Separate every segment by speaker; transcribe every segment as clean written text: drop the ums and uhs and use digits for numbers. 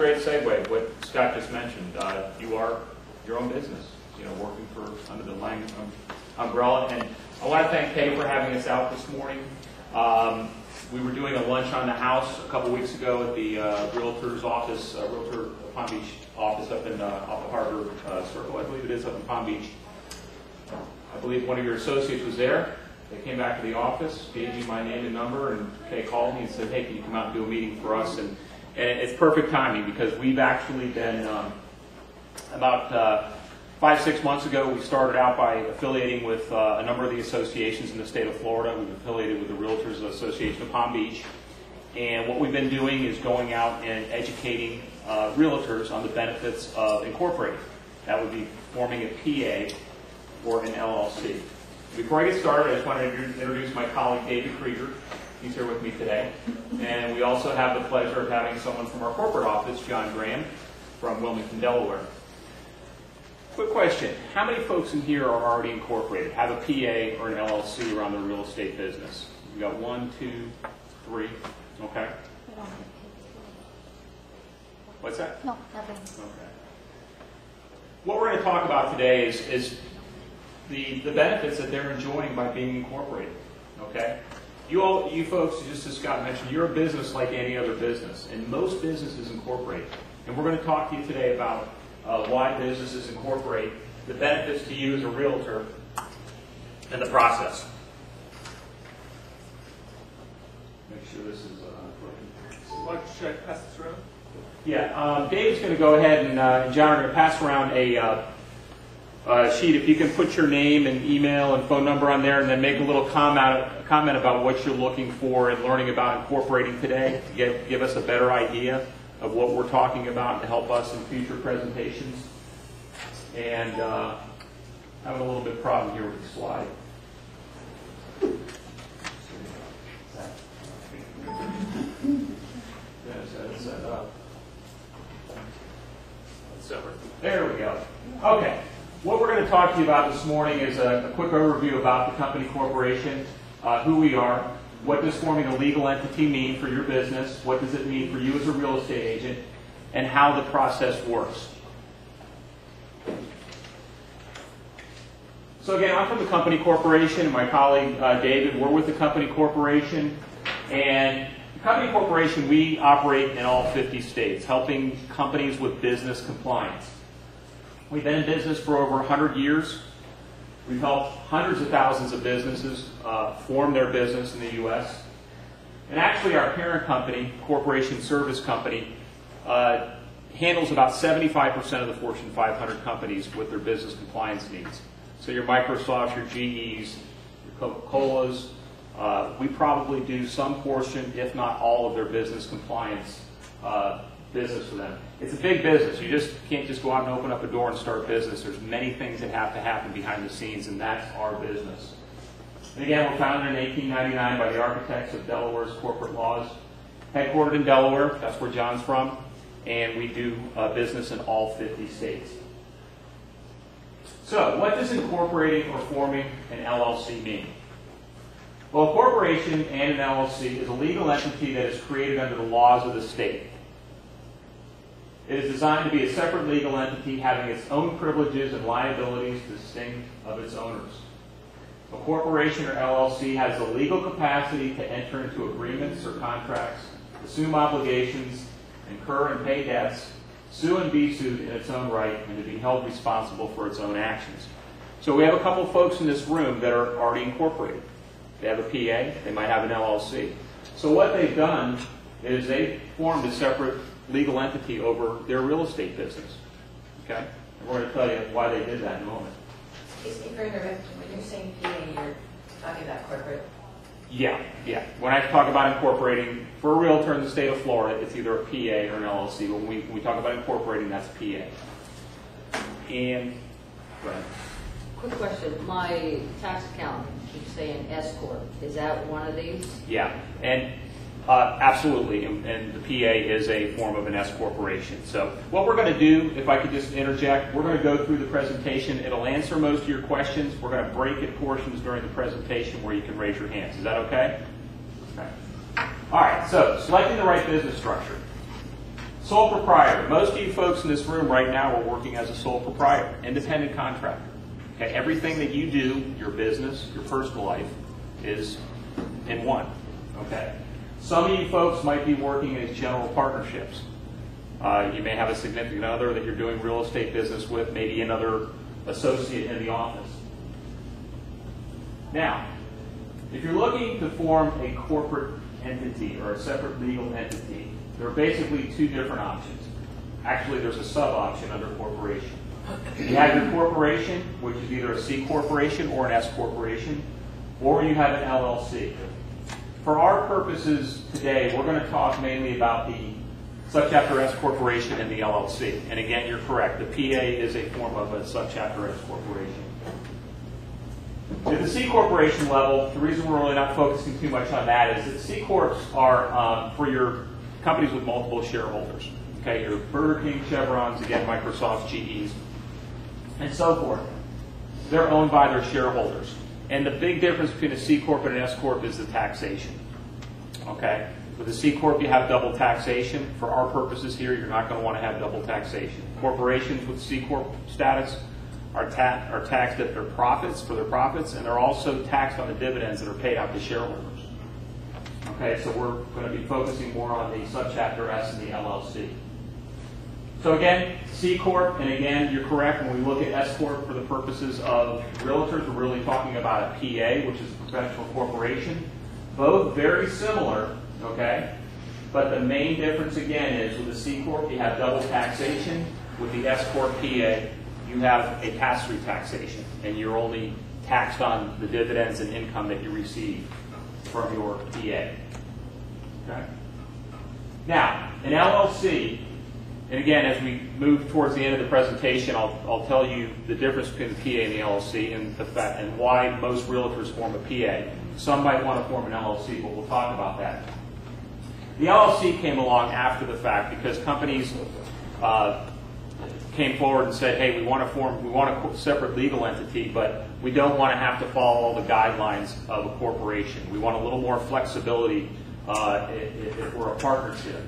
Speaker 1: Great segue. What Scott just mentioned, you are your own business, working under the Lang umbrella. And I want to thank Kay for having us out this morning. We were doing a lunch on the house a couple weeks ago at the Realtor's office, Realtor Palm Beach office up in off the Harbor Circle, I believe it is, up in Palm Beach. I believe one of your associates was there. They came back to the office, gave me my name and number, and Kay called me and said, "Hey, can you come out and do a meeting for us?" And it's perfect timing because we've actually been, about 5-6 months ago, we started out by affiliating with a number of the associations in the state of Florida. We've affiliated with the Realtors Association of Palm Beach. And what we've been doing is going out and educating realtors on the benefits of incorporating. That would be forming a PA or an LLC. Before I get started, I just want to introduce my colleague, David Krieger. He's here with me today. And we also have the pleasure of having someone from our corporate office, John Graham, from Wilmington, Delaware. Quick question. How many folks in here are already incorporated, have a PA or an LLC around their real estate business? We got 1, 2, 3. Okay. What's that?
Speaker 2: No, nothing.
Speaker 1: Okay. What we're going to talk about today is the benefits that they're enjoying by being incorporated. Okay? You folks, just as Scott mentioned, you're a business like any other business, and most businesses incorporate. And we're going to talk to you today about why businesses incorporate, the benefits to you as a realtor, and the process. Make sure this is working.
Speaker 3: Should I pass this around?
Speaker 1: Yeah, Dave's going to go ahead and John are going to pass around a sheet. If you can put your name and email and phone number on there, and then make a little comment about what you're looking for and learning about incorporating today, to give us a better idea of what we're talking about to help us in future presentations. And having a little bit of problem here with the slide. Set up. There we go. Okay. What we're going to talk to you about this morning is a quick overview about the company corporation, who we are, what does forming a legal entity mean for your business, what does it mean for you as a real estate agent, and how the process works. So again, I'm from the company corporation, and my colleague David, we're with the company corporation. And the company corporation, we operate in all 50 states, helping companies with business compliance. We've been in business for over 100 years. We've helped hundreds of thousands of businesses form their business in the U.S. And actually our parent company, Corporation Service Company, handles about 75% of the Fortune 500 companies with their business compliance needs. So your Microsofts, your GEs, your Coca-Colas, we probably do some portion, if not all, of their business compliance business for them. It's a big business. You just can't just go out and open up a door and start business. There's many things that have to happen behind the scenes, and that's our business. And again, we're founded in 1899 by the architects of Delaware's corporate laws. Headquartered in Delaware, that's where John's from, and we do business in all 50 states. So, what does incorporating or forming an LLC mean? Well, a corporation and an LLC is a legal entity that is created under the laws of the state. It is designed to be a separate legal entity having its own privileges and liabilities distinct of its owners. A corporation or LLC has the legal capacity to enter into agreements or contracts, assume obligations, incur and pay debts, sue and be sued in its own right, and to be held responsible for its own actions. So we have a couple of folks in this room that are already incorporated. They have a PA, they might have an LLC. So what they've done is they've formed a separate legal entity over their real estate business. Okay? And we're going to tell you why they did that in a moment.
Speaker 2: When you're saying PA, you're talking about corporate?
Speaker 1: Yeah. When I talk about incorporating, for a realtor in the state of Florida, it's either a PA or an LLC. But when we talk about incorporating, that's PA. And, go ahead.
Speaker 4: Quick question. My tax accountant keeps saying S Corp. Is that one of these?
Speaker 1: Yeah. And absolutely, and the PA is a form of an S corporation. So what we're going to do, if I could just interject, we're going to go through the presentation. It'll answer most of your questions. We're going to break it portions during the presentation where you can raise your hands. Is that okay? Okay. All right, so selecting the right business structure. Sole proprietor. Most of you folks in this room right now are working as a sole proprietor, independent contractor. Okay, everything that you do, your business, your personal life, is in one. Okay. Some of you folks might be working as general partnerships. You may have a significant other that you're doing real estate business with, maybe another associate in the office. Now, if you're looking to form a corporate entity or a separate legal entity, there are basically two different options. Actually, there's a sub-option under corporation. You have your corporation, which is either a C corporation or an S corporation, or you have an LLC. For our purposes today, we're going to talk mainly about the subchapter S corporation and the LLC. And again, you're correct. The PA is a form of a subchapter S corporation. At the C corporation level, the reason we're really not focusing too much on that is that C corps are for your companies with multiple shareholders. Okay, your Burger King, Chevrons, again, Microsoft, GEs, and so forth. They're owned by their shareholders. And the big difference between a C corp and an S corp is the taxation. Okay, with a C corp you have double taxation. For our purposes here, you're not going to want to have double taxation. Corporations with C corp status are taxed at their profits, and they're also taxed on the dividends that are paid out to shareholders. Okay, so we're going to be focusing more on the subchapter S and the LLC. So again, C corp, and again, you're correct, when we look at S corp for the purposes of realtors, we're really talking about a PA, which is a professional corporation. Both very similar, okay? But the main difference again is with the C corp, you have double taxation. With the S corp PA, you have a pass-through taxation, and you're only taxed on the dividends and income that you receive from your PA. Okay? Now, an LLC, and again, as we move towards the end of the presentation, I'll tell you the difference between the PA and the LLC and the fact and why most realtors form a PA. Some might want to form an LLC, but we'll talk about that. The LLC came along after the fact because companies came forward and said, hey, we want a separate legal entity, but we don't want to have to follow all the guidelines of a corporation. We want a little more flexibility if we're a partnership.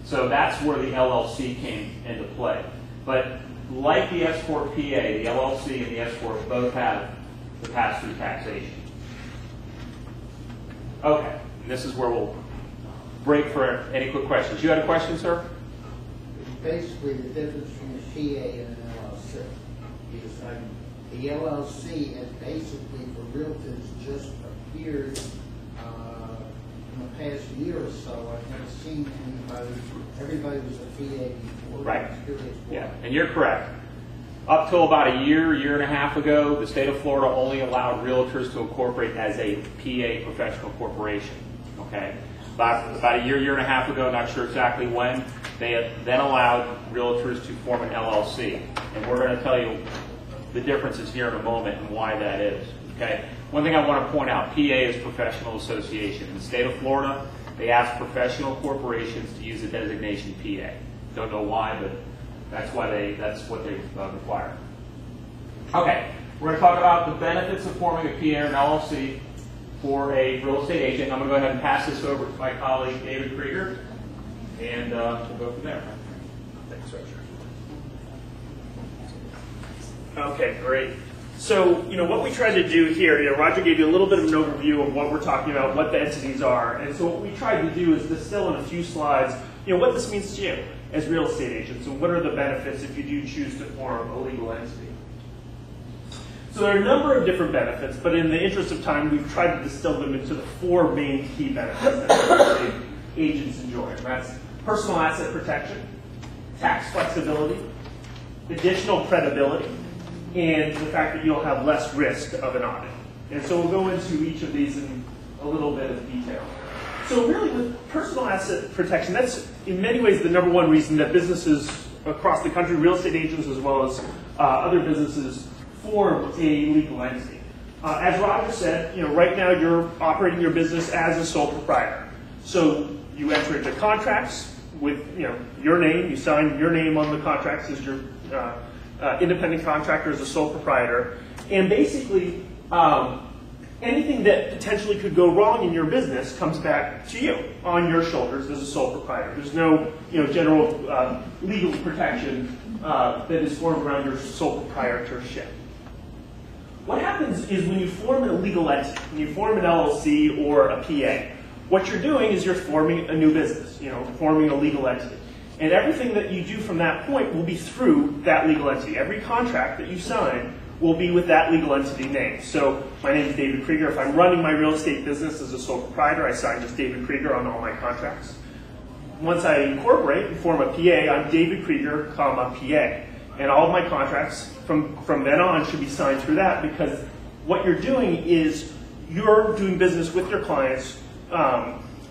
Speaker 1: So that's where the LLC came into play. But like the S corp PA, the LLC and the S corp both have the pass-through taxation. Okay, and this is where we'll break for any quick questions. You had a question, sir?
Speaker 3: Basically, the difference between a PA and an LLC is the LLC has basically for realtors just appeared in the past year or so. I've never seen everybody was a PA before.
Speaker 1: Right. Yeah, and you're correct. Up till about a year and a half ago, the state of Florida only allowed realtors to incorporate as a PA professional corporation. Okay. About a year and a half ago, not sure exactly when, they then allowed realtors to form an LLC. And we're going to tell you the differences here in a moment and why that is. Okay. One thing I want to point out, PA is professional association. In the state of Florida, they ask professional corporations to use the designation PA. Don't know why, but that's what they require. Okay, we're going to talk about the benefits of forming a PA or an LLC for a real estate agent. I'm going to go ahead and pass this over to my colleague, David Krieger, and we'll go from there.
Speaker 5: Thanks, Rodger. Okay, great. So, what we tried to do here, Rodger gave you a little bit of an overview of what we're talking about, what the entities are, and so what we tried to do is distill in a few slides, what this means to you as real estate agents, and what are the benefits if you do choose to form a legal entity. So there are a number of different benefits, but in the interest of time, we've tried to distill them into the four main key benefits that real estate agents enjoy. And that's personal asset protection, tax flexibility, additional credibility, and the fact that you'll have less risk of an audit. And so we'll go into each of these in a little bit of detail. So really with personal asset protection, that's in many ways the number one reason that businesses across the country, real estate agents as well as other businesses, form a legal entity. As Rodger said, right now you're operating your business as a sole proprietor. So you enter into contracts with your name, you sign your name on the contracts as your independent contractor as a sole proprietor, and basically anything that potentially could go wrong in your business comes back to you on your shoulders as a sole proprietor. There's no general legal protection that is formed around your sole proprietorship. What happens is when you form a legal entity, when you form an LLC or a PA, what you're doing is you're forming a new business, forming a legal entity. And everything that you do from that point will be through that legal entity. Every contract that you sign will be with that legal entity name. So my name is David Krieger. If I'm running my real estate business as a sole proprietor, I sign just David Krieger on all my contracts. Once I incorporate and form a PA, I'm David Krieger, PA. And all of my contracts from then on should be signed through that, because what you're doing is you're doing business with your clients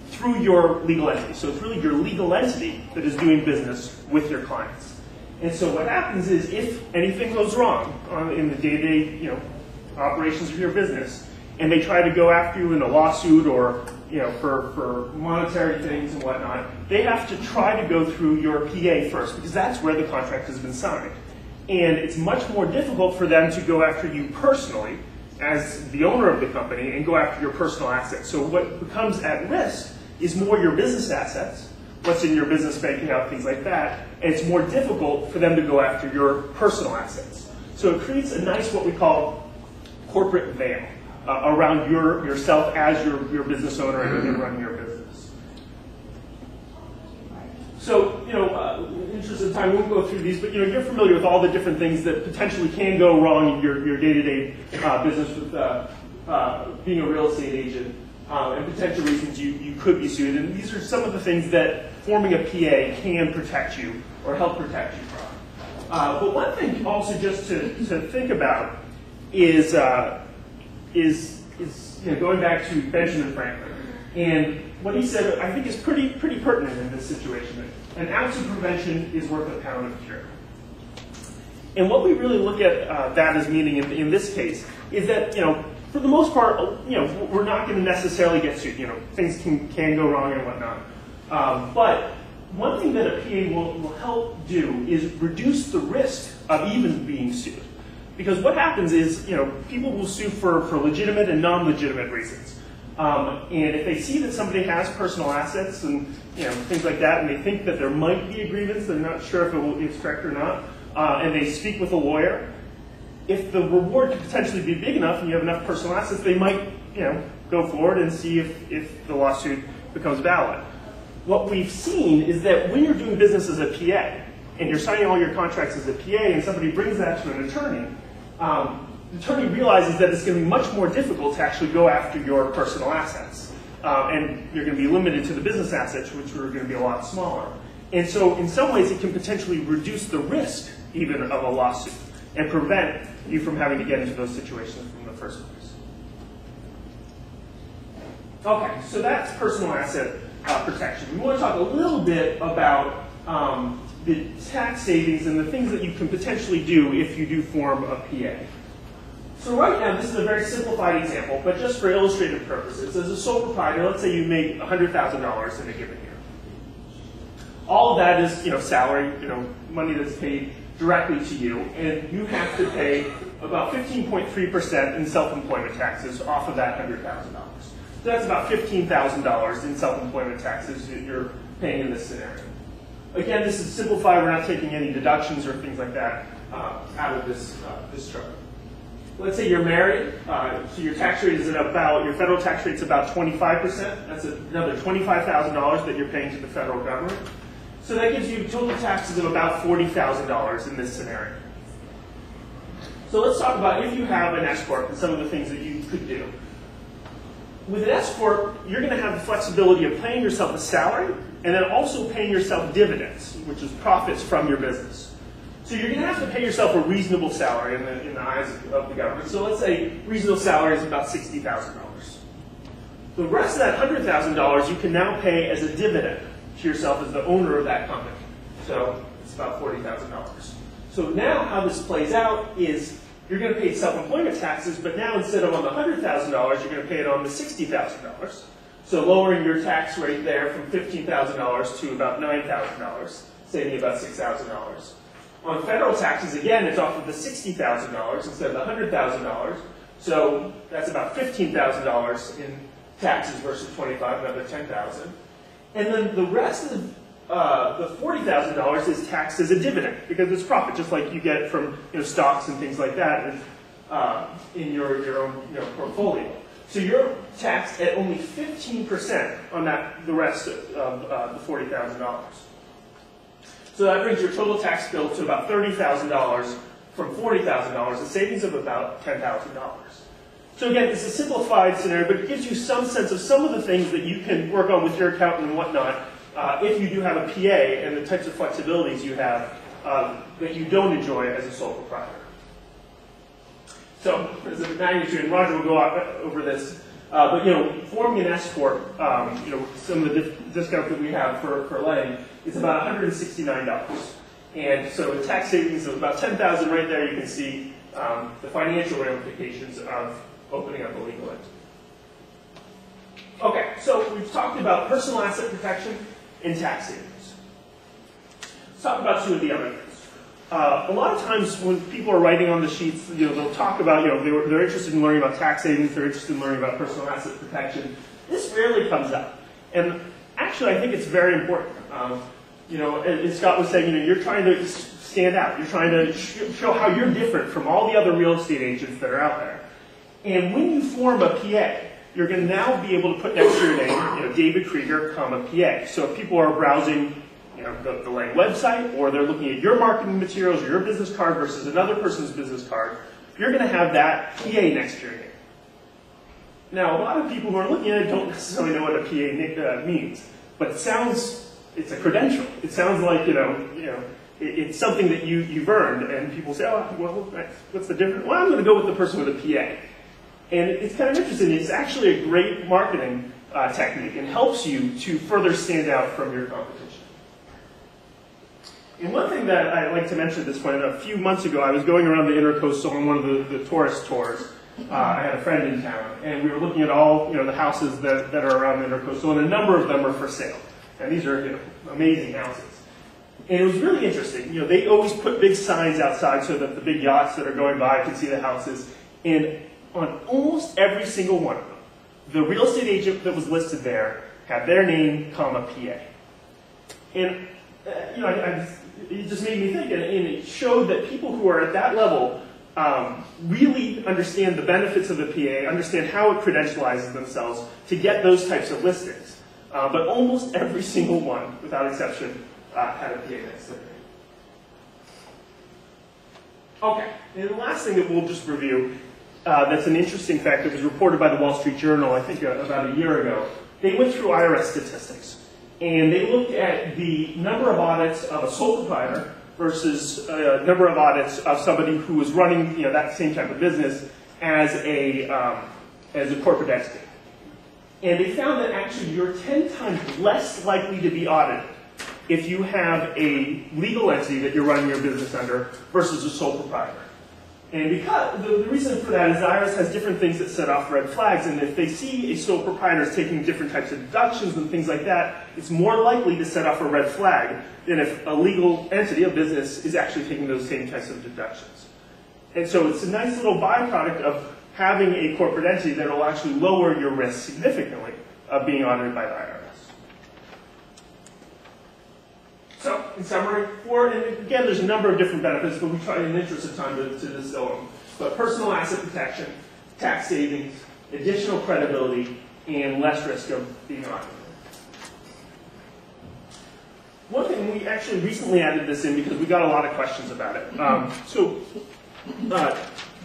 Speaker 5: through your legal entity. So it's really your legal entity that is doing business with your clients. And so what happens is if anything goes wrong in the day-to-day operations of your business, and they try to go after you in a lawsuit or for monetary things and whatnot, they have to try to go through your PA first, because that's where the contract has been signed. And it's much more difficult for them to go after you personally as the owner of the company and go after your personal assets. So what becomes at risk is more your business assets, what's in your business bank account, things like that, and it's more difficult for them to go after your personal assets. So it creates a nice, what we call, corporate veil around yourself as your business owner and running your business. So, interest of time, we won't go through these, but you're familiar with all the different things that potentially can go wrong in your day-to-day business with being a real estate agent, and potential reasons you could be sued. And these are some of the things that forming a PA can protect you or help protect you from. But one thing also just to think about is going back to Benjamin Franklin. And what he said, I think, is pretty pertinent in this situation. An ounce of prevention is worth a pound of cure. And what we really look at that as meaning in this case is that, for the most part, we're not going to necessarily get sued. Things can go wrong and whatnot. But one thing that a PA will help do is reduce the risk of even being sued. Because what happens is, people will sue for legitimate and non-legitimate reasons. And if they see that somebody has personal assets and things like that, and they think that there might be a grievance, they're not sure if it's correct or not, and they speak with a lawyer, if the reward could potentially be big enough and you have enough personal assets, they might go forward and see if the lawsuit becomes valid. What we've seen is that when you're doing business as a PA, and you're signing all your contracts as a PA, and somebody brings that to an attorney, the attorney realizes that it's going to be much more difficult to actually go after your personal assets. And you're going to be limited to the business assets, which are going to be a lot smaller. And so in some ways, it can potentially reduce the risk even of a lawsuit and prevent you from having to get into those situations in the first place. Okay, so that's personal asset protection. We want to talk a little bit about the tax savings and the things that you can potentially do if you do form a PA. So right now, this is a very simplified example, but just for illustrative purposes, as a sole proprietor, let's say you make $100,000 in a given year. All of that is, salary, money that's paid directly to you, and you have to pay about 15.3% in self-employment taxes off of that $100,000. So that's about $15,000 in self-employment taxes that you're paying in this scenario. Again, this is simplified. We're not taking any deductions or things like that out of this chart. Let's say you're married, so your tax rate is your federal tax rate is about 25%. That's another $25,000 that you're paying to the federal government. So that gives you total taxes of about $40,000 in this scenario. So let's talk about if you have an S corp and some of the things that you could do. With an S corp, you're going to have the flexibility of paying yourself a salary and then also paying yourself dividends, which is profits from your business. So you're going to have to pay yourself a reasonable salary in the eyes of the government. So let's say reasonable salary is about $60,000. The rest of that $100,000 you can now pay as a dividend to yourself as the owner of that company. So it's about $40,000. So now how this plays out is you're going to pay self-employment taxes, but now instead of on the $100,000, you're going to pay it on the $60,000. So lowering your tax rate there from $15,000 to about $9,000, saving about $6,000. On federal taxes, again, it's off of the $60,000 instead of the $100,000. So that's about $15,000 in taxes versus 25, another 10,000. And then the rest of the $40,000 is taxed as a dividend because it's profit, just like you get from stocks and things like that in your own portfolio. So you're taxed at only 15% on the rest of the $40,000. So that brings your total tax bill to about $30,000 from $40,000, a savings of about $10,000. So again, it's a simplified scenario, but it gives you some sense of some of the things that you can work on with your accountant and whatnot if you do have a PA and the types of flexibilities you have that you don't enjoy as a sole proprietor. So as a magnitude, and Roger will go over this, but forming an S corp, some of the discount that we have for letting is about $169, and so a tax savings of about $10,000 right there. You can see the financial ramifications of opening up a legal entity. Okay, so we've talked about personal asset protection and tax savings. Let's talk about two of the other things. A lot of times when people are writing on the sheets, they'll talk about, they're interested in learning about tax savings, they're interested in learning about personal asset protection. This rarely comes up. And actually, I think it's very important. As Scott was saying, you're trying to stand out. You're trying to show how you're different from all the other real estate agents that are out there. And when you form a PA, you're going to now be able to put next to your name, David Krieger, PA. So if people are browsing, the Lang website, or they're looking at your marketing materials or your business card versus another person's business card, you're going to have that PA next to your name. Now, a lot of people who are looking at it don't necessarily know what a PA means, but it's a credential. It sounds like it's something that you've earned, and people say, oh, well, what's the difference? Well, I'm going to go with the person with a PA. And it's kind of interesting. It's actually a great marketing technique and helps you to further stand out from your competition. And one thing that I'd like to mention at this point, a few months ago, I was going around the Intercoastal on one of the tourist tours. I had a friend in town, and we were looking at all the houses that are around the Intercoastal, and a number of them are for sale. And these are amazing houses. And it was really interesting. They always put big signs outside so that the big yachts that are going by can see the houses. And on almost every single one of them, the real estate agent that was listed there had their name, PA. And it just made me think, and it showed that people who are at that level really understand the benefits of the PA, understand how it credentializes themselves to get those types of listings. But almost every single one, without exception, had a PA next to their name. Okay, and the last thing that we'll just review, that's an interesting fact that was reported by the Wall Street Journal, I think about a year ago. They went through IRS statistics, and they looked at the number of audits of a sole proprietor versus number of audits of somebody who was running that same type of business as a corporate entity. And they found that actually you're 10 times less likely to be audited if you have a legal entity that you're running your business under versus a sole proprietor. And because the reason for that is the IRS has different things that set off red flags, and if they see a sole proprietor is taking different types of deductions and things like that, it's more likely to set off a red flag than if a legal entity, a business, is actually taking those same types of deductions. And so it's a nice little byproduct of having a corporate entity that will actually lower your risk significantly of being audited by the IRS. So, in summary, and again, there's a number of different benefits, but we try in the interest of time to distill them. But personal asset protection, tax savings, additional credibility, and less risk of being audited. One thing, we actually recently added this in because we got a lot of questions about it.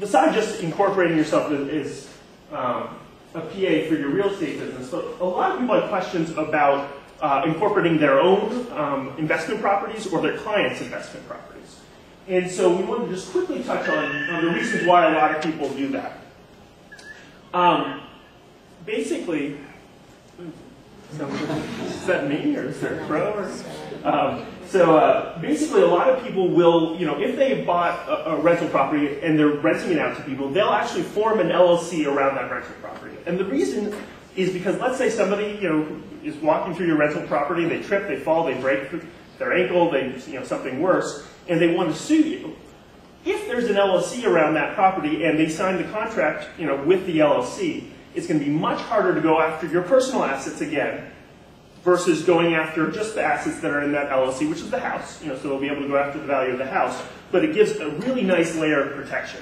Speaker 5: Besides just incorporating yourself as a PA for your real estate business, but a lot of people have questions about incorporating their own investment properties or their clients' investment properties. And so we wanted to just quickly touch on the reasons why a lot of people do that. Basically, is that me or is there a crow? Basically, a lot of people will, if they bought a rental property and they're renting it out to people, they'll actually form an LLC around that rental property. And the reason is because let's say somebody, is walking through your rental property, they trip, they fall, they break their ankle, something worse, and they want to sue you. If there's an LLC around that property and they sign the contract, with the LLC, it's going to be much harder to go after your personal assets again versus going after just the assets that are in that LLC, which is the house. So they'll be able to go after the value of the house, but it gives a really nice layer of protection.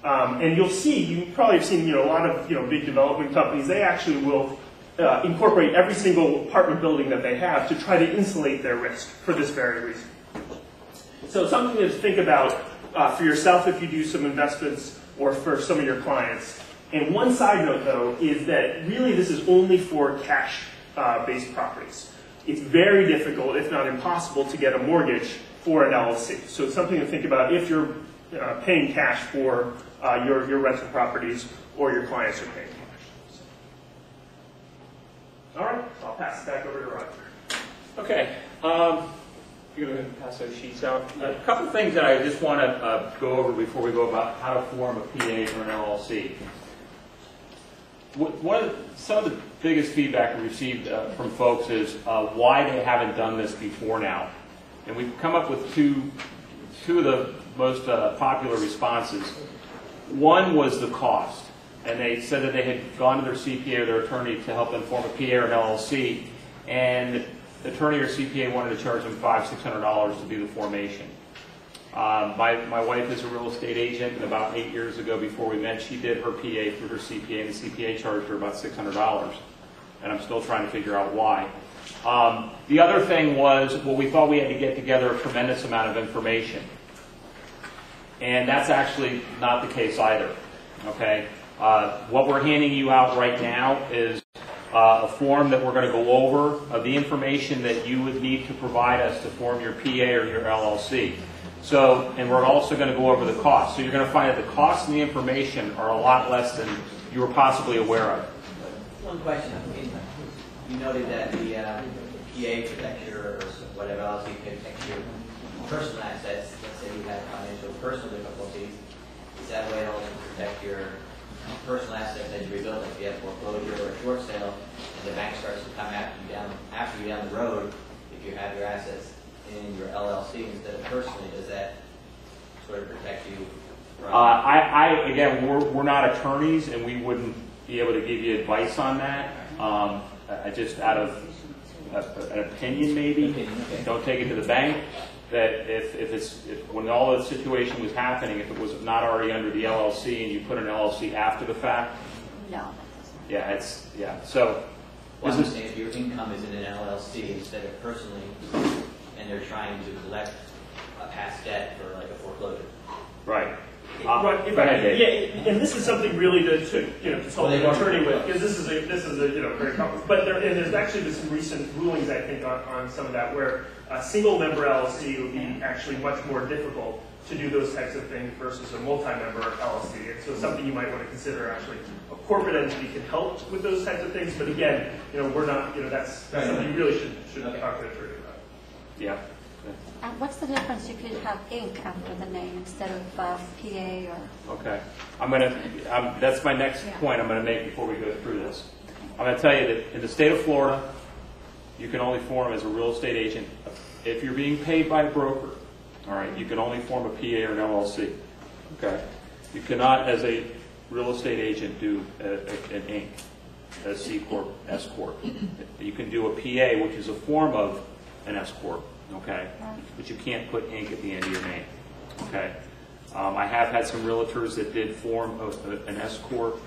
Speaker 5: And you'll see, you probably have seen, a lot of, big development companies, they actually will incorporate every single apartment building that they have to try to insulate their risk for this very reason. So something to think about for yourself if you do some investments or for some of your clients. And one side note, though, is that really this is only for cash-based properties. It's very difficult, if not impossible, to get a mortgage for an LLC. So it's something to think about if you're paying cash for your rental properties or your clients are paying cash. All right, I'll pass it back over to Rodger.
Speaker 1: Okay. You're going to pass those sheets out. A couple of things that I just want to go over before we go about how to form a PA or an LLC. Some of the biggest feedback we received from folks is why they haven't done this before now. And we've come up with two of the most popular responses. One was the cost. And they said that they had gone to their CPA or their attorney to help them form a PA or an LLC. And the attorney or CPA wanted to charge them $500, $600 to do the formation. My wife is a real estate agent, and about 8 years ago before we met, she did her PA through her CPA, and the CPA charged her about $600. And I'm still trying to figure out why. The other thing was, well, we thought we had to get together a tremendous amount of information. And that's actually not the case either. Okay? What we're handing you out right now is a form that we're going to go over of the information that you would need to provide us to form your PA or your LLC. So, and we're also going to go over the cost. So you're going to find that the cost and the information are a lot less than you were possibly aware of.
Speaker 6: One question. You noted that the PA protects your, or whatever LLC protects your personal assets. Let's say you have financial personal difficulties. Is that way to also protect your personal assets as you rebuild? If you have foreclosure or a short sale, and the bank starts to come after you down the road, if you have your assets in your LLC instead of personally, does that sort of protect you?
Speaker 1: Again, we're not attorneys, and we wouldn't be able to give you advice on that. Just out of an opinion, maybe.
Speaker 6: Okay.
Speaker 1: Don't take it to the bank. That if when all the situation was happening, if it was not already under the LLC and you put an LLC after the fact.
Speaker 2: No.
Speaker 1: Yeah, So.
Speaker 6: Well, I'm saying if your income is in an LLC instead of personally, and they're trying to collect a past debt for like a foreclosure.
Speaker 1: Right.
Speaker 5: Right, and this is something really to consult an attorney with, because this is a very complex. But there's actually been some recent rulings, I think, on some of that, where a single member LLC would be actually much more difficult to do those types of things versus a multi-member LLC. And so something you might want to consider. Actually, a corporate entity can help with those types of things, but again, we're not. That's something you really should talk to an attorney about.
Speaker 1: Yeah.
Speaker 7: What's the difference? You could have Inc. after the name instead of PA or...
Speaker 1: Okay. That's my next point I'm going to make before we go through this. I'm going to tell you that in the state of Florida, you can only form as a real estate agent. If you're being paid by a broker, all right, you can only form a PA or an LLC. Okay. You cannot, as a real estate agent, do an Inc., a C Corp, S Corp. You can do a PA, which is a form of an S Corp. Okay, but you can't put Inc. at the end of your name. Okay, I have had some realtors that did form an S Corp,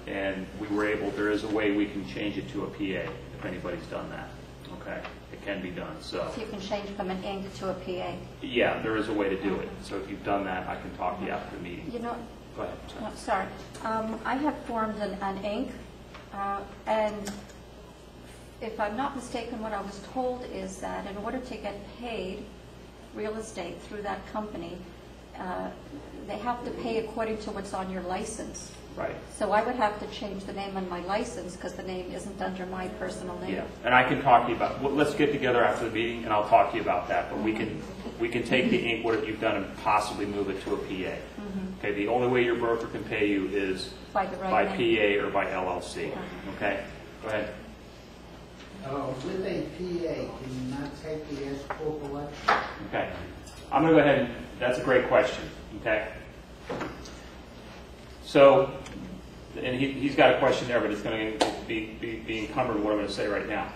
Speaker 1: and we were able. There is a way we can change it to a PA if anybody's done that. Okay, it can be done. So
Speaker 7: you can change from an Inc. to a PA.
Speaker 1: Yeah, there is a way to do it. So if you've done that, I can talk to you after the meeting. Go ahead.
Speaker 7: Sorry. I have formed an Inc. And if I'm not mistaken, what I was told is that in order to get paid real estate through that company, they have to pay according to what's on your license.
Speaker 1: Right.
Speaker 7: So I would have to change the name on my license because the name isn't under my personal name.
Speaker 1: Yeah, and I can talk to you about. Well, let's get together after the meeting, and I'll talk to you about that. But we can take the Inc. what you've done and possibly move it to a PA. Mm-hmm. Okay. The only way your broker can pay you is by PA or by LLC. Okay. Go ahead.
Speaker 3: With a PA, can you not take the S Corp election?
Speaker 1: Okay. I'm going to go ahead and That's a great question, okay? So, and he's got a question there, but it's going to be encumbered with what I'm going to say right now.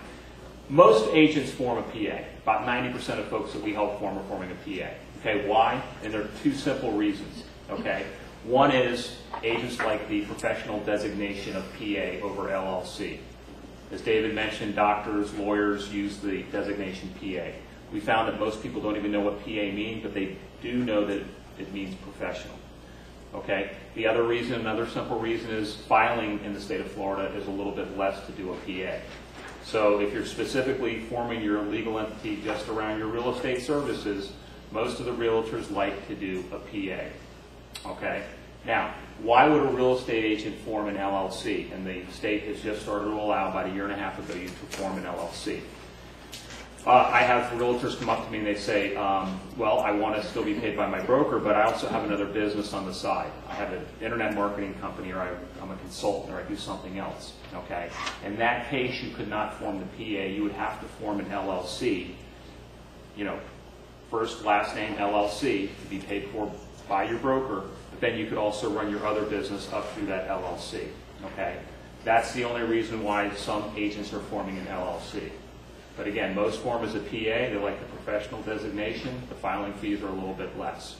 Speaker 1: Most agents form a PA. About 90% of folks that we help form are forming a PA. Okay, why? And there are two simple reasons, okay? One is agents like the professional designation of PA over LLC. As David mentioned, doctors, lawyers use the designation PA. We found that most people don't even know what PA means, but they do know that it means professional. Okay? The other reason, another simple reason, is filing in the state of Florida is a little bit less to do a PA. So if you're specifically forming your legal entity just around your real estate services, most of the realtors like to do a PA. Okay? Now, why would a real estate agent form an LLC? And the state has just started to allow, about a year and a half ago, you to form an LLC. I have realtors come up to me and they say, well, I want to still be paid by my broker, but I also have another business on the side. I have an internet marketing company, or I'm a consultant, or I do something else. Okay? In that case, you could not form the PA. You would have to form an LLC. You know, first, last name, LLC, to be paid for by your broker, but then you could also run your other business up through that LLC. Okay? That's the only reason why some agents are forming an LLC. But again, most form as a PA. They like the professional designation. The filing fees are a little bit less.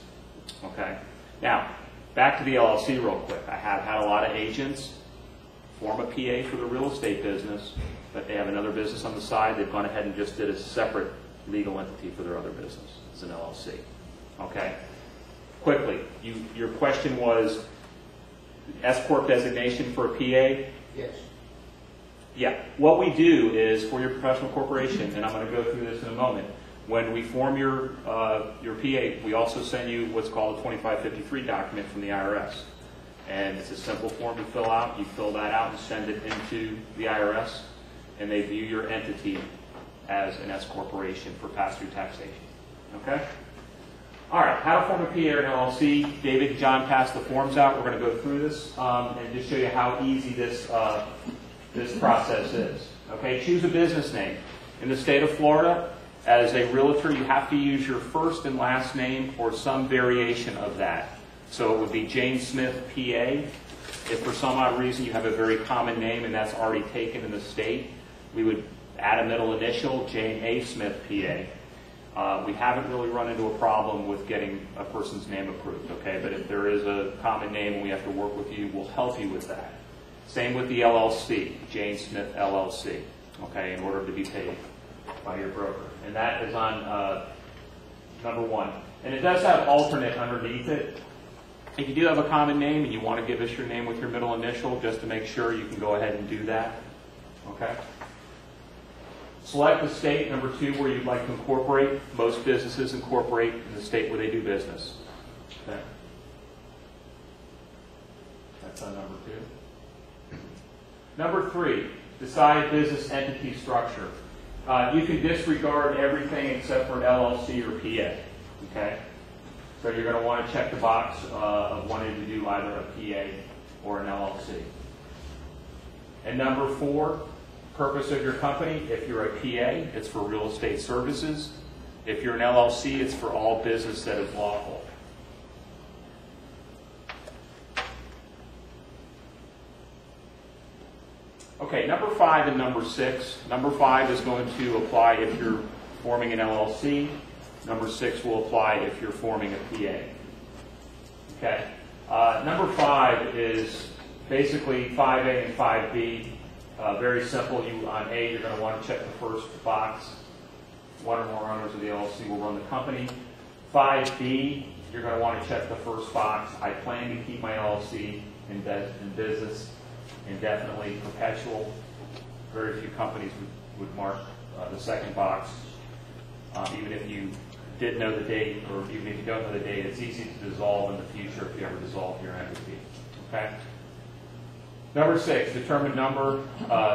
Speaker 1: Okay? Now, back to the LLC real quick. I have had a lot of agents form a PA for the real estate business, but they have another business on the side. They've gone ahead and just did a separate legal entity for their other business. It's an LLC. Okay? Quickly, your question was S-Corp designation for a PA?
Speaker 3: Yes.
Speaker 1: Yeah. What we do is, for your professional corporation, and I'm going to go through this in a moment, when we form your PA, we also send you what's called a 2553 document from the IRS. And it's a simple form to fill out. You fill that out and send it into the IRS, and they view your entity as an S corporation for pass-through taxation. Okay? All right, how to form a PA or an LLC. David and John passed the forms out. We're going to go through this and just show you how easy this process is. Okay, choose a business name. In the state of Florida, as a realtor, you have to use your first and last name or some variation of that. So it would be Jane Smith, PA. If for some odd reason you have a very common name and that's already taken in the state, we would add a middle initial, Jane A. Smith, PA. We haven't really run into a problem with getting a person's name approved, okay? But if there is a common name and we have to work with you, we'll help you with that. Same with the LLC, Jane Smith LLC, okay, in order to be paid by your broker. And that is on number one. And it does have alternate underneath it. If you do have a common name and you want to give us your name with your middle initial, just to make sure, you can go ahead and do that, okay? Select the state, number two, where you'd like to incorporate. Most businesses incorporate in the state where they do business. Okay. That's on number two. Number three, decide business entity structure. You can disregard everything except for an LLC or PA. Okay? So you're going to want to check the box of wanting to do either a PA or an LLC. And number four, purpose of your company. If you're a PA, it's for real estate services. If you're an LLC, it's for all business that is lawful. Okay, number five and number six. Number five is going to apply if you're forming an LLC. Number six will apply if you're forming a PA. Okay. Number five is basically 5A and 5B. Very simple. On A, you're going to want to check the first box. One or more owners of the LLC will run the company. 5B, you're going to want to check the first box. I plan to keep my LLC in business indefinitely, perpetual. Very few companies would mark the second box. Even if you did know the date, or even if you don't know the date, it's easy to dissolve in the future if you ever dissolve your entity. Okay? Number six, determine number.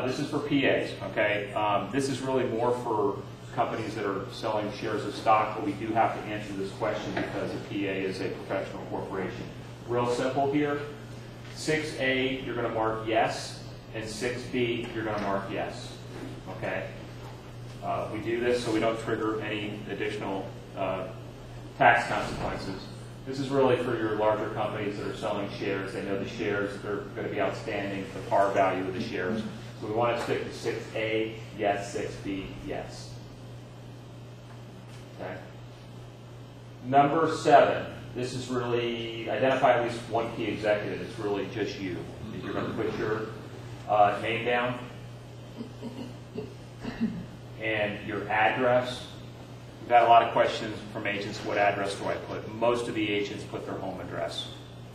Speaker 1: This is for PAs, okay? This is really more for companies that are selling shares of stock, but we do have to answer this question because a PA is a professional corporation. Real simple here. 6A, you're going to mark yes, and 6B, you're going to mark yes, okay? We do this so we don't trigger any additional tax consequences. This is really for your larger companies that are selling shares. They know the shares are going to be outstanding, the par value of the shares. So we want to stick to 6A, yes, 6B, yes. Okay. Number 7, this is really, identify at least one key executive. It's really just you. You're going to put your name down and your address. We've got a lot of questions from agents, what address do I put? Most of the agents put their home address.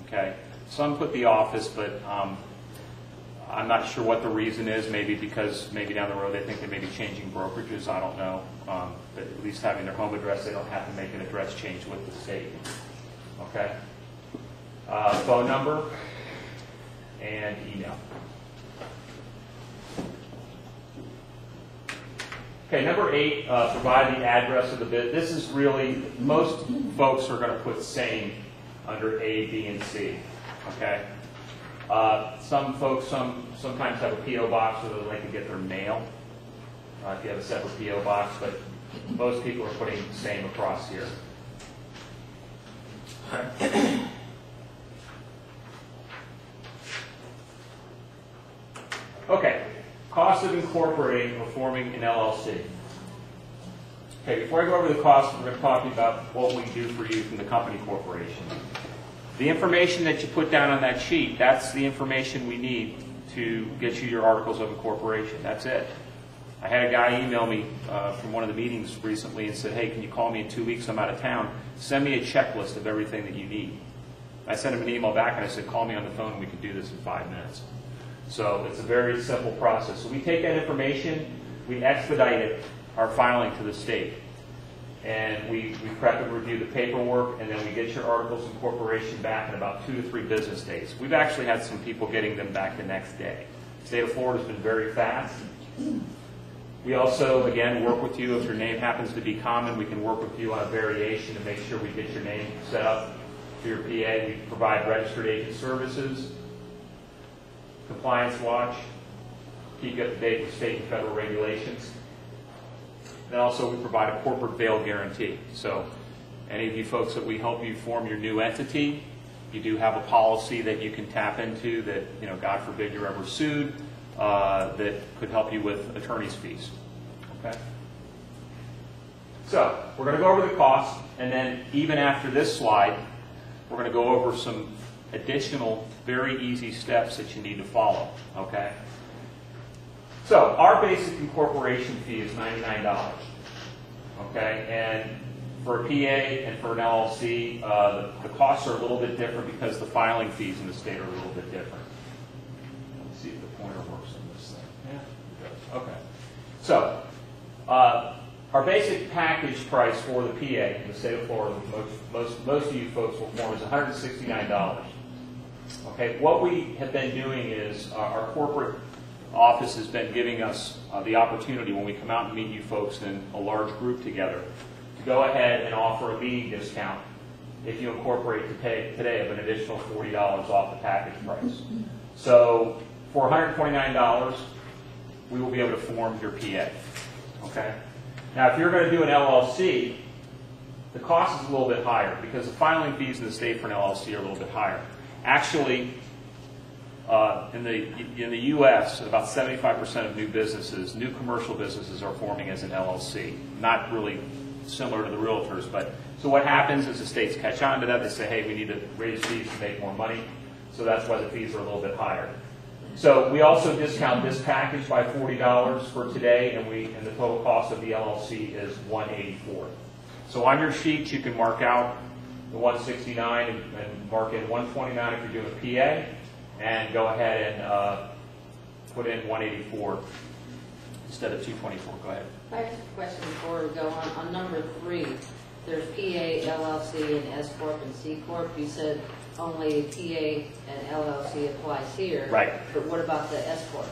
Speaker 1: Okay. Some put the office, but I'm not sure what the reason is. Maybe because maybe down the road they think they may be changing brokerages. I don't know. But at least having their home address, they don't have to make an address change with the state. Okay. Phone number and email. Okay, number 8, provide the address of the bid. This is really, most folks are going to put same under A, B, and C. Okay. Some folks sometimes have a P.O. box where they like to get their mail. If you have a separate P.O. box, but most people are putting same across here. Okay, cost of incorporating or forming an LLC. Okay, before I go over the cost, we're going to talk about what we do for you from the company corporation. The information that you put down on that sheet, that's the information we need to get you your articles of incorporation. That's it. I had a guy email me from one of the meetings recently and said, hey, can you call me in 2 weeks? I'm out of town. Send me a checklist of everything that you need. I sent him an email back and I said, call me on the phone and we can do this in 5 minutes. So it's a very simple process. So we take that information, we expedite our filing to the state. And we prep and review the paperwork, and then we get your articles of incorporation back in about 2 to 3 business days. We've actually had some people getting them back the next day. The state of Florida has been very fast. We also, again, work with you. If your name happens to be common, we can work with you on a variation to make sure we get your name set up to your PA. We provide registered agent services, compliance watch, keep you up to date with state and federal regulations. And also we provide a corporate bail guarantee. So any of you folks that we help you form your new entity, you do have a policy that you can tap into that, you know, God forbid you're ever sued, that could help you with attorney's fees. Okay? So we're going to go over the cost, and then even after this slide, we're going to go over some additional very easy steps that you need to follow. Okay? So our basic incorporation fee is $99. Okay, and for a PA and for an LLC, the costs are a little bit different because the filing fees in the state are a little bit different. Let's see if the pointer works on this thing. Yeah, it does. Okay. So our basic package price for the PA in the state of Florida, most of you folks will form, is $169. Okay, what we have been doing is our corporate office has been giving us the opportunity when we come out and meet you folks in a large group together to go ahead and offer a meeting discount if you incorporate today of an additional $40 off the package price. So for $129, we will be able to form your PA. Okay. Now, if you're going to do an LLC, the cost is a little bit higher because the filing fees in the state for an LLC are a little bit higher. Actually, in the U.S., about 75% of new businesses, new commercial businesses, are forming as an LLC. Not really similar to the realtors, but so what happens is the states catch on to that. They say, hey, we need to raise fees to make more money. So that's why the fees are a little bit higher. So we also discount this package by $40 for today, and the total cost of the LLC is $184. So on your sheet, you can mark out the $169 and mark in $129 if you're doing a PA. And go ahead and put in $184 instead of $224. Go ahead.
Speaker 4: I have a question before we go on. On number 3, there's PA, LLC, and S Corp and C Corp. You said only PA and LLC applies here.
Speaker 1: Right.
Speaker 4: But what about the S Corp?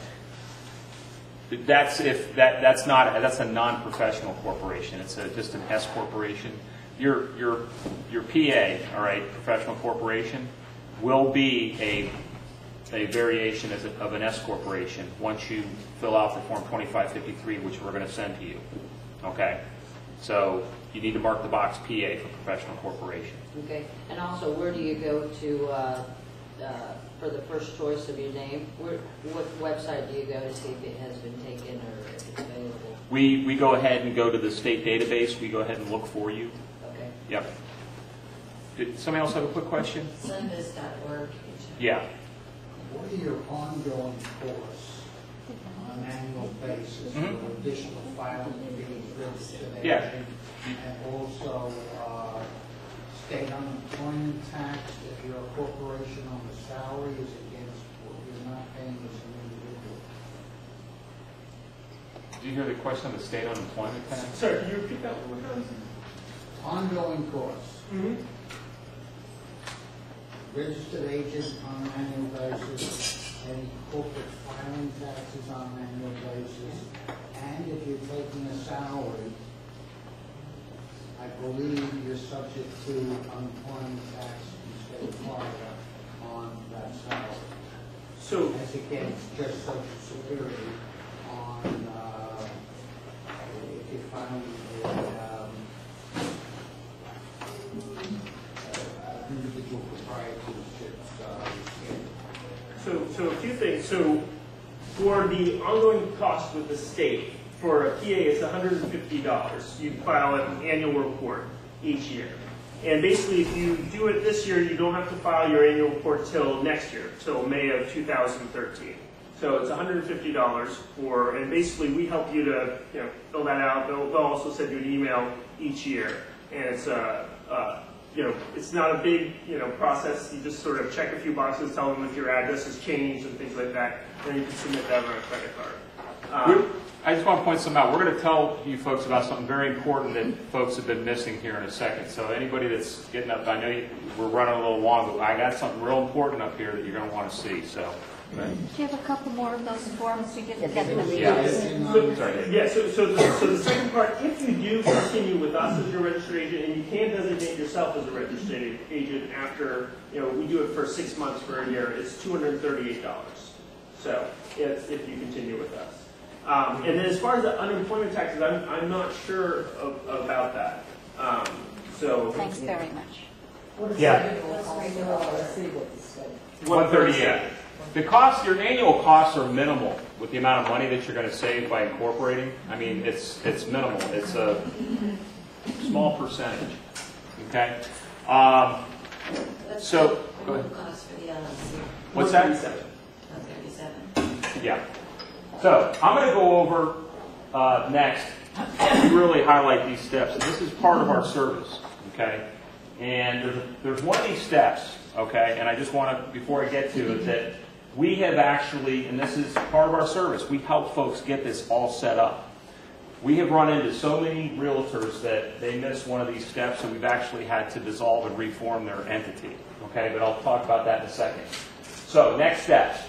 Speaker 1: That's a non-professional corporation. It's just an S corporation. Your PA, all right, professional corporation, will be a variation of an S corporation once you fill out the Form 2553, which we're going to send to you. Okay? So you need to mark the box PA for professional corporation.
Speaker 4: Okay, and also, where do you go to, for the first choice of your name? What website do you go to see if it has been taken or if it's available?
Speaker 1: We go ahead and go to the state database. We go ahead and look for you.
Speaker 4: Okay.
Speaker 1: Yep. Did somebody else have a quick question?
Speaker 2: Sunvis.org.
Speaker 1: Yeah.
Speaker 3: What are your ongoing costs on an annual basis for additional filing fees, registration?
Speaker 1: Yeah.
Speaker 3: And also state unemployment tax, if you're a corporation on the salary, is against what you're not paying as an individual.
Speaker 1: Did you hear the question on the state unemployment tax?
Speaker 5: Sorry, can you repeat that one more time?
Speaker 3: Ongoing costs.
Speaker 5: Mm-hmm.
Speaker 3: Registered agent on an annual basis, any corporate filing taxes on an annual basis, and if you're taking a salary, I believe you're subject to unemployment tax in the state of Florida on that salary.
Speaker 5: So,
Speaker 3: As against just Social Security on, if you're filing individual proprietorships.
Speaker 5: So a few things. So for the ongoing cost with the state, for a PA, it's $150. You file an annual report each year. And basically, if you do it this year, you don't have to file your annual report till next year, till May of 2013. So it's $150 for, and basically we help you to fill that out. They'll also send you an email each year, and it's it's not a big process. You just sort of check a few boxes, tell them if your address has changed and things like that, and you can submit that on a credit card.
Speaker 1: I just want to point something out. We're going to tell you folks about something very important that folks have been missing here in a second. So anybody that's getting up, I know we're running a little long, but I got something real important up here that you're going to want to see. So.
Speaker 7: Do you have a couple more of those forms? You didn't get them.
Speaker 5: So the second part, if you do continue with us as your registered agent, and you can designate yourself as a registered agent after, we do it for 6 months for a year, it's $238. So if you continue with us. And then as far as the unemployment taxes, I'm not sure about that.
Speaker 7: Thanks very much.
Speaker 1: Yeah.
Speaker 2: Let's see what this said.
Speaker 1: 138. The costs, your annual costs are minimal with the amount of money that you're going to save by incorporating. I mean, it's minimal. It's a small percentage. Okay. So, go ahead.
Speaker 2: Cost for the LLC.
Speaker 1: What's that?
Speaker 2: 137.
Speaker 1: Yeah. So I'm going to go over next to really highlight these steps. And this is part of our service. Okay. And there's one of these steps. Okay. And I just want to, before I get to it, that we have actually, and this is part of our service, we help folks get this all set up. We have run into so many realtors that they miss one of these steps, and we've actually had to dissolve and reform their entity. Okay, but I'll talk about that in a second. So, next steps.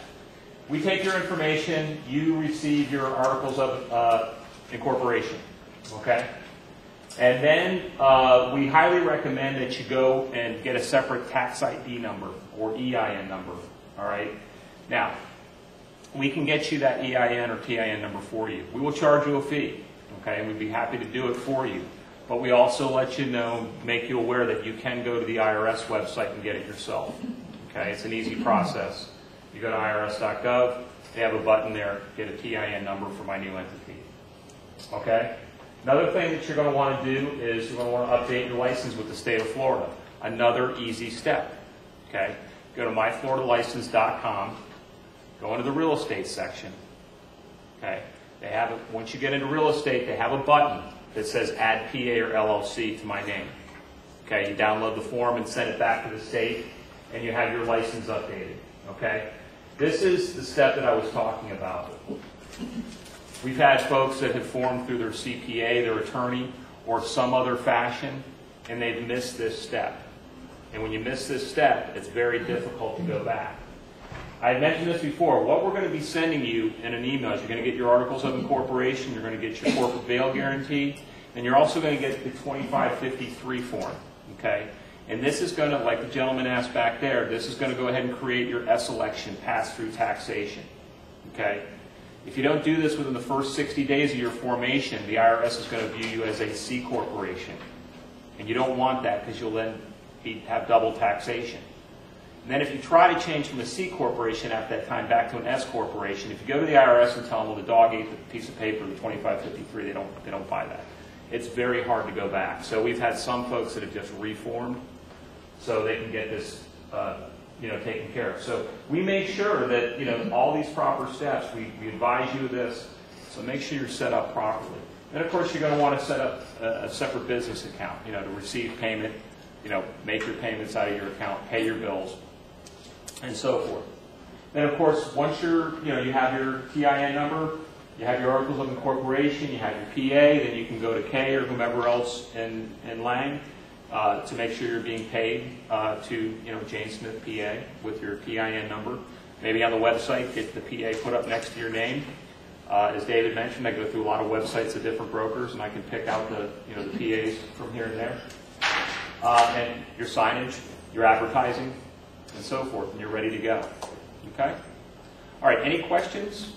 Speaker 1: We take your information, you receive your articles of incorporation. Okay? And then we highly recommend that you go and get a separate tax ID number or EIN number. All right? Now, we can get you that EIN or TIN number for you. We will charge you a fee, okay, and we'd be happy to do it for you. But we also let you know, make you aware that you can go to the IRS website and get it yourself. Okay, it's an easy process. You go to irs.gov, they have a button there, get a TIN number for my new entity. Okay? Another thing that you're going to want to do is you're going to want to update your license with the state of Florida. Another easy step. Okay? Go to myfloridalicense.com. Go into the real estate section. Okay. They have once you get into real estate, they have a button that says add PA or LLC to my name. Okay. You download the form and send it back to the state, and you have your license updated. Okay. This is the step that I was talking about. We've had folks that have formed through their CPA, their attorney, or some other fashion, and they've missed this step. And when you miss this step, it's very difficult to go back. I mentioned this before. What we're going to be sending you in an email is you're going to get your articles of incorporation, you're going to get your corporate bail guarantee, and you're also going to get the 2553 form. Okay? And this is going to, like the gentleman asked back there, this is going to go ahead and create your S-election, pass-through taxation. Okay? If you don't do this within the first 60 days of your formation, the IRS is going to view you as a C corporation. And you don't want that because you'll then have double taxation. And then if you try to change from a C corporation at that time back to an S corporation, if you go to the IRS and tell them, well, the dog ate the piece of paper, the 2553, they don't buy that. It's very hard to go back. So we've had some folks that have just reformed so they can get this taken care of. So we make sure that all these proper steps, we advise you of this, so make sure you're set up properly. And of course you're going to want to set up a separate business account, to receive payment, make your payments out of your account, pay your bills, and so forth. Then of course once you have your TIN number, you have your articles of incorporation, you have your PA, then you can go to Kay or whomever else in Lang to make sure you're being paid to Jane Smith PA with your PIN number. Maybe on the website get the PA put up next to your name. As David mentioned, I go through a lot of websites of different brokers, and I can pick out the PAs from here and there, and your signage, your advertising, and so forth, and you're ready to go. Okay. All right. Any questions?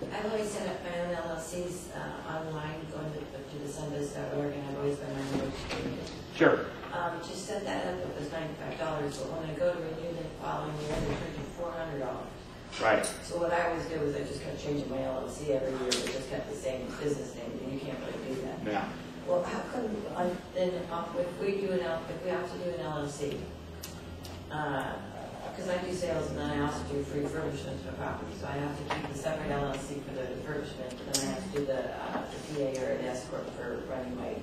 Speaker 2: I've always set up my own LLCs online, going to the sunbiz.org, and I've always been my own agent.
Speaker 1: Sure.
Speaker 2: To set that up, it was $95, but when I go to renew the following year, they charge you $400.
Speaker 1: Right.
Speaker 2: So what I always do is I just kept changing my LLC every year, but just kept the same business name, and you can't really do that.
Speaker 1: Yeah.
Speaker 2: Well, how come, then, if we have to do an LLC, because I do sales and then I also do free refurbishments for property, so I have to keep a separate LLC for the refurbishment, but then I have to do the PA or an S corp for running my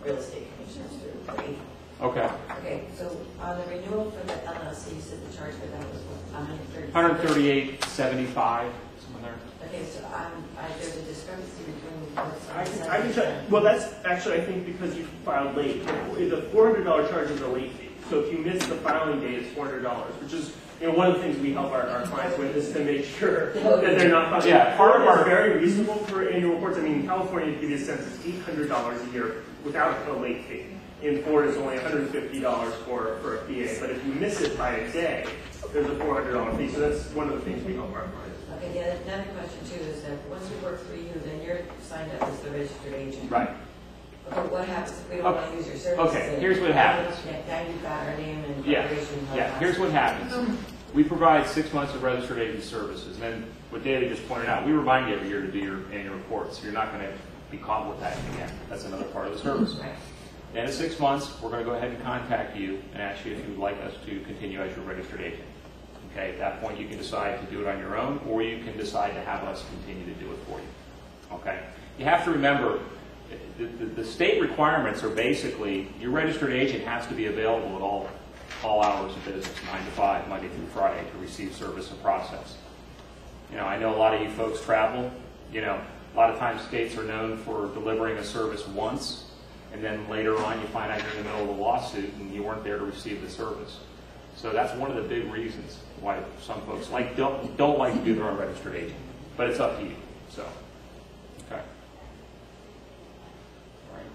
Speaker 2: real estate commissions through the agent.
Speaker 1: Okay.
Speaker 2: Okay, so on the renewal for the LLC, you said the charge for that was what,
Speaker 1: $138.75, somewhere there.
Speaker 2: Okay, so there's a discrepancy between what's on the
Speaker 5: I can check. Well, that's actually, I think, because you filed late. The $400 charge is a late fee. So if you miss the filing date, it's $400, which is one of the things we help our clients with is to make sure that they're not filing.
Speaker 1: Yeah, part of our
Speaker 5: very reasonable for annual reports. I mean, in California, to give you a sense, it's $800 a year without a late fee. In Florida, it's only $150 for a PA. But if you miss it by a day, there's a $400 fee. So that's one of the things we help our clients.
Speaker 2: Okay, yeah, another question too is that once we work through you, then you're signed up as the registered agent.
Speaker 1: Right.
Speaker 2: Okay, what happens if we don't want to use your services?
Speaker 1: Okay, here's what happens.
Speaker 2: Now you've got our name and
Speaker 1: Yeah,
Speaker 2: corporation.
Speaker 1: yeah. Here's what happens. We provide 6 months of registered agent services. And then what David just pointed out, we remind you every year to do your annual report, so you're not going to be caught with that again. That's another part of the service.
Speaker 2: Right.
Speaker 1: Then in 6 months, we're going to go ahead and contact you and ask you if you would like us to continue as your registered agent. Okay, at that point you can decide to do it on your own, or you can decide to have us continue to do it for you. Okay, you have to remember the state requirements are basically your registered agent has to be available at all hours of business, 9 to 5, Monday through Friday, to receive service and process. I know a lot of you folks travel. A lot of times states are known for delivering a service once, and then later on you find out you're in the middle of a lawsuit and you weren't there to receive the service. So that's one of the big reasons why some folks don't like to do their own registered agent. But it's up to you. So, okay. All right.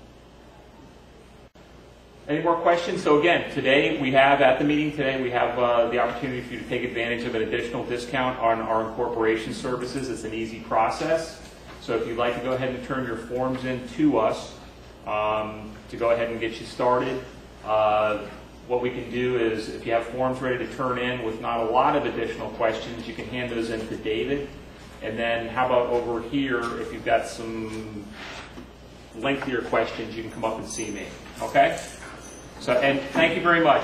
Speaker 1: Any more questions? So again, today we have, at the meeting today, we have the opportunity for you to take advantage of an additional discount on our incorporation services. It's an easy process. So if you'd like to go ahead and turn your forms in to us to go ahead and get you started, what we can do is, if you have forms ready to turn in with not a lot of additional questions, you can hand those in to David. And then how about over here, if you've got some lengthier questions, you can come up and see me. Okay? So, and thank you very much.